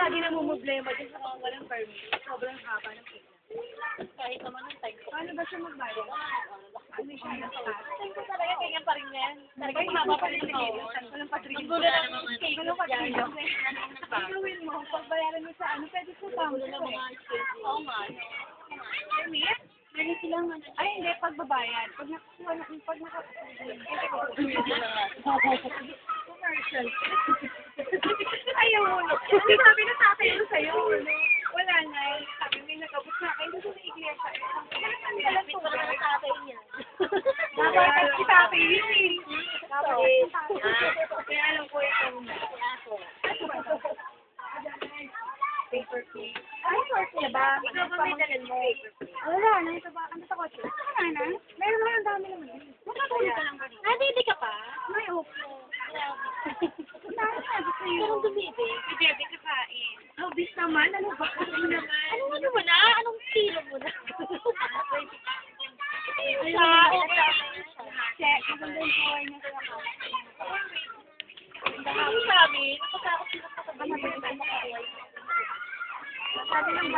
lagi namumblema din sa mga walang permit. Sobrang haba ng pila. Kahit naman ang time ko. Paano ba siya magbayad? Ano siya nasa? Time ko talaga, ganyan pa rin yan. Talagang haba pa rin ako. Walang patrilyo. Ang gulo ng mga case Walang patrilyo. dyan. Ang gawin mo, pagbayaran mo sa ano, pwede sa Ang banko gulo ng mga eh. case. Oo nga. Permit? Meron silang ano. Ay, hindi, pagbabayad. Pag nakakuha na, pag commercial. Ayaw mo. Ano sabi na tatay mo sa'yo? Wala na. Sabi may nakabot na kayo. Gusto na iglesia. Malapit pa naman ang tatay niya. Dapat si tatay yun eh. Dapat si tatay. Ah. Kaya alam ko itong Aso. paper plate. Ay, short niya ba? Ikaw ba may dalhin mo? Wala na. Ito ba? Ano sa kotse? Wala na. Meron naman ang dami naman. Nakatulog ka lang ba? Ah, hindi ka pa? May upo. Dami na. Gusto yun. Parang dumibi. Si Bebe kakain. Obis naman. Ano ba? Ano naman? Ano mo na? Anong kilo mo na? Siya, okay. Check. Maganda yung buhay niya sa ako. Ang sabi, napatakot sila sa Ano ba yung sabi. sabi ng